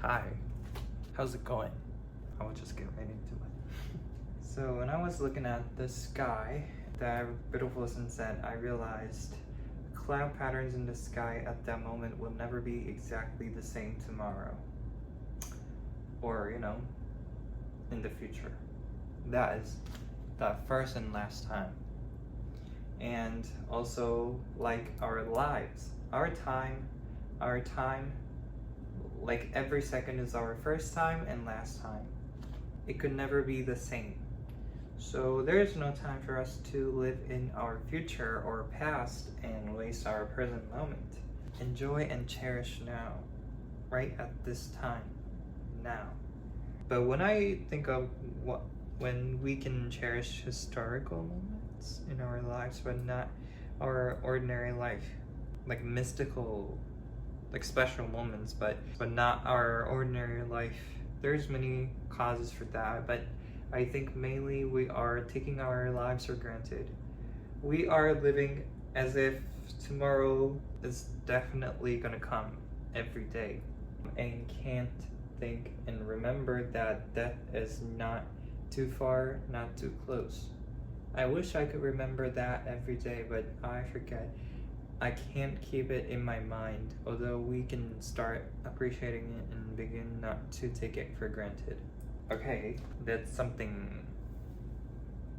Hi, how's it going? I will just get right into it. So when I was looking at the sky, that beautiful sunset, I realized cloud patterns in the sky at that moment will never be exactly the same tomorrow. Or, in the future. That is the first and last time. And also, like our lives, our time, like every second is our first time and last time. It could never be the same. So there is no time for us to live in our future or past and waste our present moment. Enjoy and cherish now, right at this time, now. But when I think of when we can cherish historical moments in our lives, but not our ordinary life, like mystical, like special moments, but not our ordinary life. There's many causes for that, but I think mainly we are taking our lives for granted. We are living as if tomorrow is definitely gonna come every day, and can't think and remember that death is not too far, not too close. I wish I could remember that every day, but I forget. I can't keep it in my mind, although we can start appreciating it and begin not to take it for granted. Okay, that's something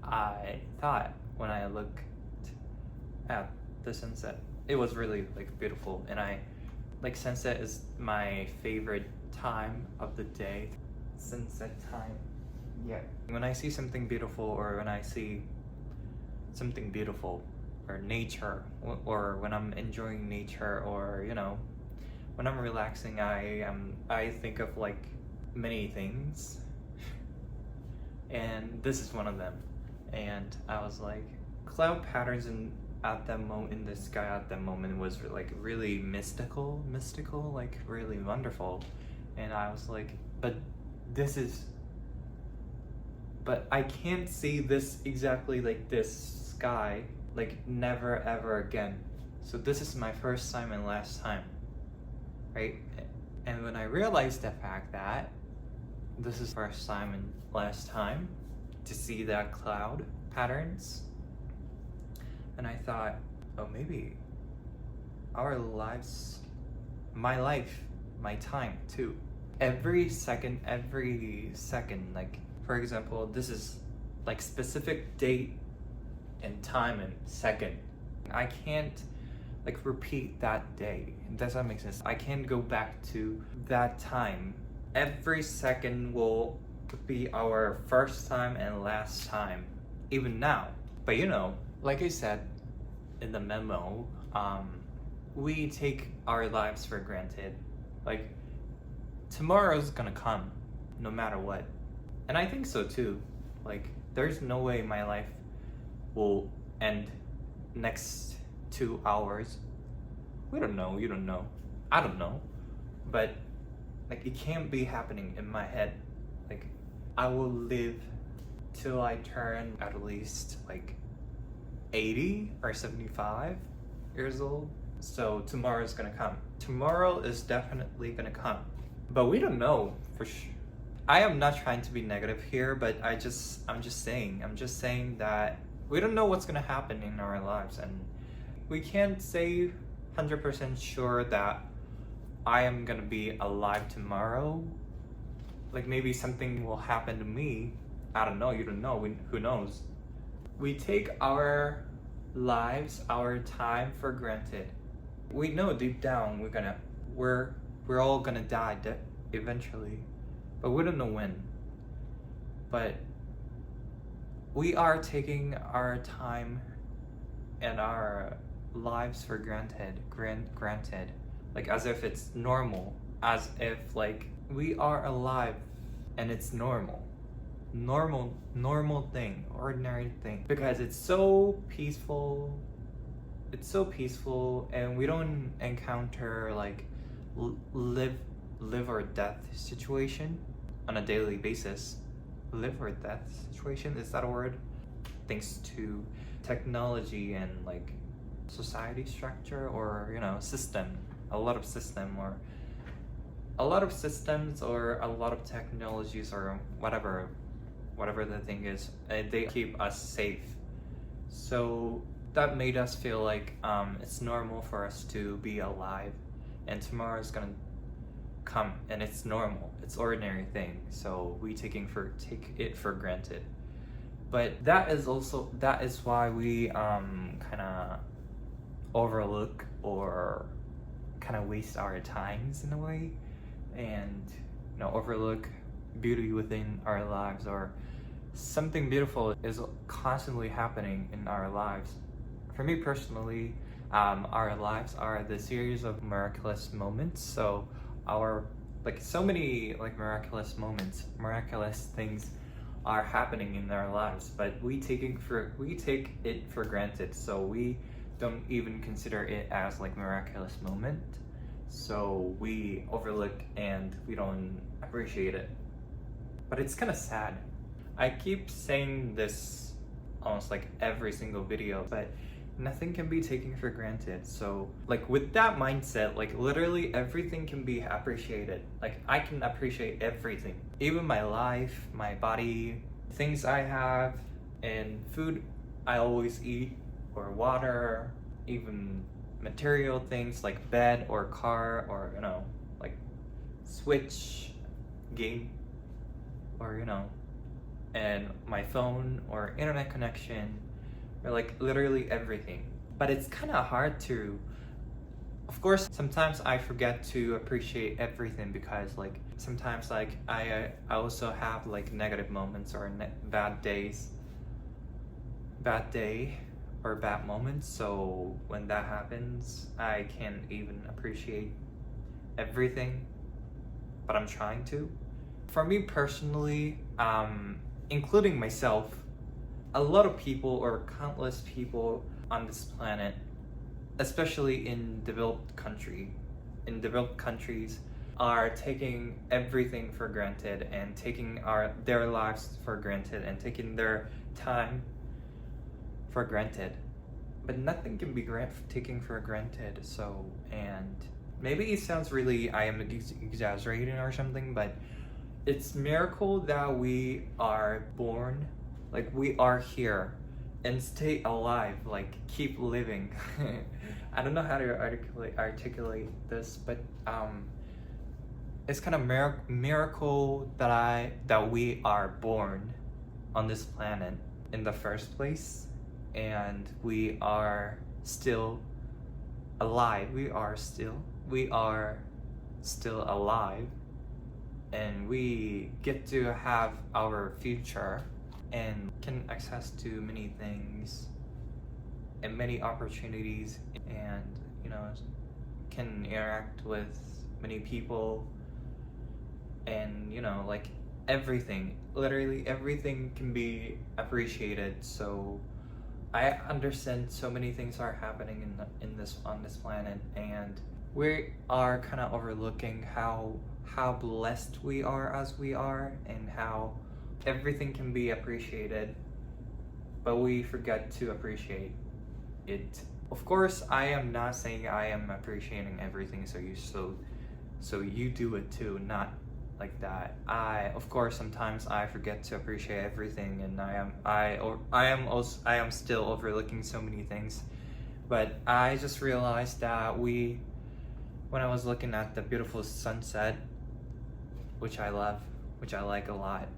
I thought when I looked at the sunset. It was really beautiful, and sunset is my favorite time of the day. Sunset time. Yeah. When I see something beautiful, or when I see something beautiful, or nature, or when I'm enjoying nature, or when I'm relaxing, I think of many things, and this is one of them. And I was like, cloud patterns at that moment in the sky at that moment was really mystical, really wonderful. And I was like, but I can't see this exactly like this sky, never ever again. So this is my first time and last time, right? And when I realized the fact that this is first time and last time to see that cloud patterns, and I thought, oh, maybe our lives, my life, my time too. Every second, for example, this is specific date and time and second. I can't repeat that day. Does that make sense? I can't go back to that time. Every second will be our first time and last time, even now. But like I said in the memo, we take our lives for granted. Tomorrow's gonna come, no matter what. And I think so too. There's no way my life will end next 2 hours. We don't know, you don't know, I don't know. But it can't be happening in my head. I will live till I turn at least 80 or 75 years old. So tomorrow's gonna come. Tomorrow is definitely gonna come. But we don't know for sure. I am not trying to be negative here, but I'm just saying that we don't know what's gonna happen in our lives, and we can't say 100% sure that I am gonna be alive tomorrow. Maybe something will happen to me. I don't know, you don't know, who knows? We take our lives, our time for granted. We know deep down we're all gonna die eventually, but we don't know when. But we are taking our time and our lives for granted, as if it's normal, as if we are alive and it's normal thing, ordinary thing, because it's so peaceful, and we don't encounter live or death situation on a daily basis. Live or death situation, is that a word? Thanks to technology and society structure, or system, a lot of system, or a lot of systems or a lot of technologies or whatever the thing is, they keep us safe. So that made us feel like it's normal for us to be alive, and tomorrow is gonna come and it's normal, it's ordinary thing, so we take it for granted. But that is why we kind of overlook or kind of waste our times in a way, and overlook beauty within our lives, or something beautiful is constantly happening in our lives. For me personally, our lives are the series of miraculous moments. So so many miraculous moments, miraculous things are happening in our lives, but we take it for granted. So we don't even consider it as miraculous moment. So we overlook and we don't appreciate it. But it's kind of sad. I keep saying this almost every single video, but nothing can be taken for granted. So with that mindset, literally everything can be appreciated. I can appreciate everything, even my life, my body, things I have, and food I always eat, or water, even material things like bed or car, or Switch game, or and my phone or internet connection, or literally everything. But it's kind of hard to, of course, sometimes I forget to appreciate everything, because sometimes I also have negative moments or bad day or bad moments. So when that happens, I can't even appreciate everything, but I'm trying to. For me personally, including myself, a lot of people, or countless people on this planet, especially in developed countries, are taking everything for granted, and taking their lives for granted, and taking their time for granted. But nothing can be taken for granted. So, and maybe it sounds really, I am exaggerating or something, but it's miracle that we are born, we are here and stay alive, keep living. I don't know how to articulate this, but it's kind of miracle that we are born on this planet in the first place, and we are still alive. We are still alive, and we get to have our future and can access to many things and many opportunities, and can interact with many people, and everything, literally everything can be appreciated. So I understand so many things are happening on this planet, and we are kind of overlooking how blessed we are as we are, and how everything can be appreciated, but we forget to appreciate it. Of course, I am not saying I am appreciating everything, so you do it too, not like that. Of course, sometimes I forget to appreciate everything, and I am still overlooking so many things. But I just realized that when I was looking at the beautiful sunset, which I like a lot,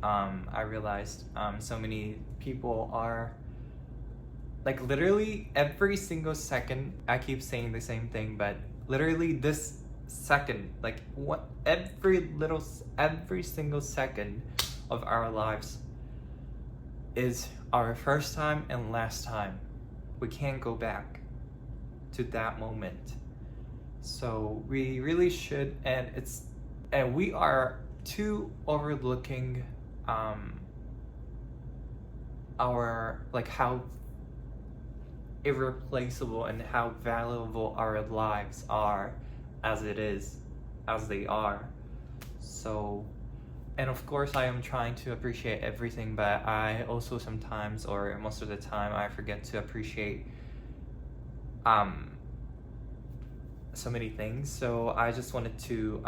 I realized so many people are literally every single second. I keep saying the same thing, but literally this second, every single second of our lives is our first time and last time. We can't go back to that moment. So we really should, and we are too overlooking our how irreplaceable and how valuable our lives are as they are. So, and of course I am trying to appreciate everything, but I also sometimes, or most of the time, I forget to appreciate so many things. So I just wanted to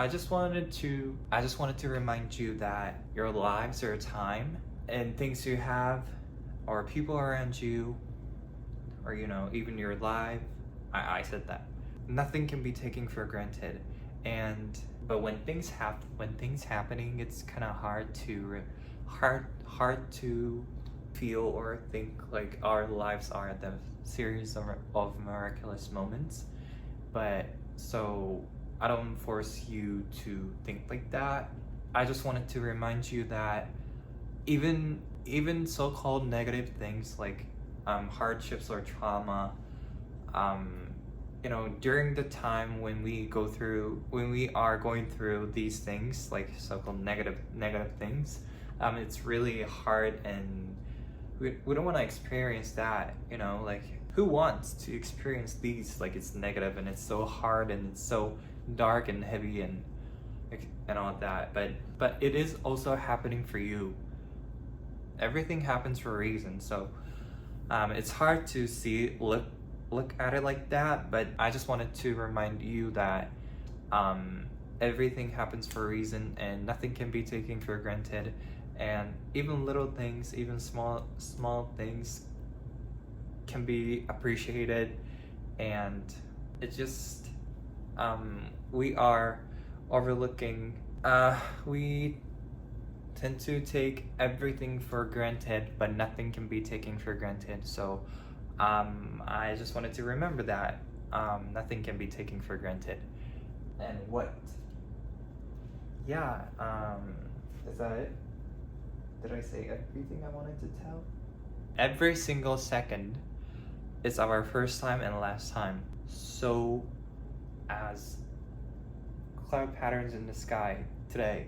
remind you that your lives, your time, and things you have, or people around you, or even your life. I said that nothing can be taken for granted, but when things happening, it's kind of hard to feel or think like our lives are the series of miraculous moments. But so I don't force you to think like that. I just wanted to remind you that even so-called negative things like hardships or trauma, during the time when we are going through these things like so-called negative things, it's really hard, and we don't want to experience that. Like, who wants to experience these? Like, it's negative and it's so hard and it's so dark and heavy and all that. But it is also happening for you. Everything happens for a reason. So it's hard to look at it like that. But I just wanted to remind you that everything happens for a reason, and nothing can be taken for granted. And even little things, even small things can be appreciated. And it just we are overlooking, we tend to take everything for granted, but nothing can be taken for granted. So I just wanted to remember that nothing can be taken for granted. And is that it? Did I say everything I wanted to tell? Every single second is our first time and last time. So as cloud patterns in the sky today,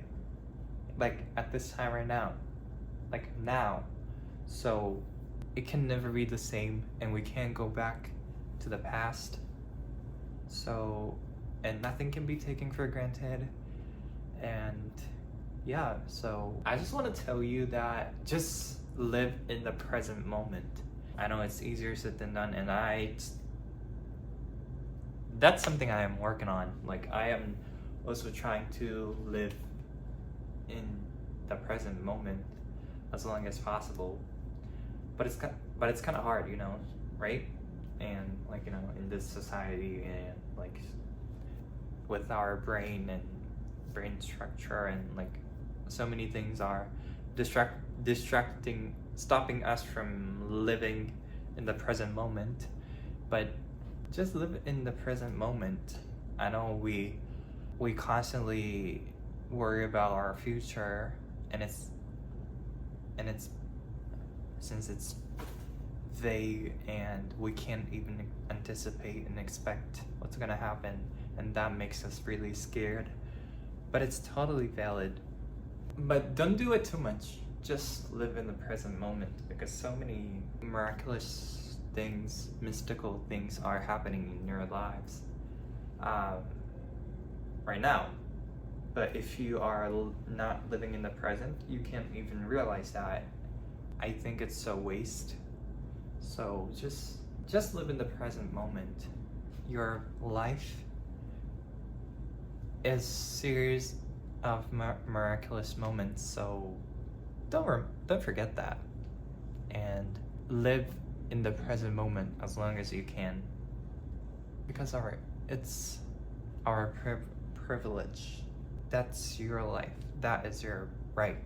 like at this time right now, like now. So it can never be the same, and we can't go back to the past. So, and nothing can be taken for granted. And yeah, so I just want to tell you that just live in the present moment. I know it's easier said than done, and that's something I am working on. Like, I am also trying to live in the present moment as long as possible. But it's kind of hard, right? And like, in this society, and like with our brain and brain structure, and like so many things are stopping us from living in the present moment. But just live in the present moment. I know we constantly worry about our future, and it's since it's vague and we can't even anticipate and expect what's gonna happen, and that makes us really scared. But it's totally valid. But don't do it too much. Just live in the present moment, because so many miraculous things, mystical things are happening in your lives right now. But if you are not living in the present, you can't even realize that. I think it's a waste. So just live in the present moment. Your life is series of miraculous moments, so don't forget that, and live in the present moment as long as you can, because it's our privilege. That's your life. That is your right?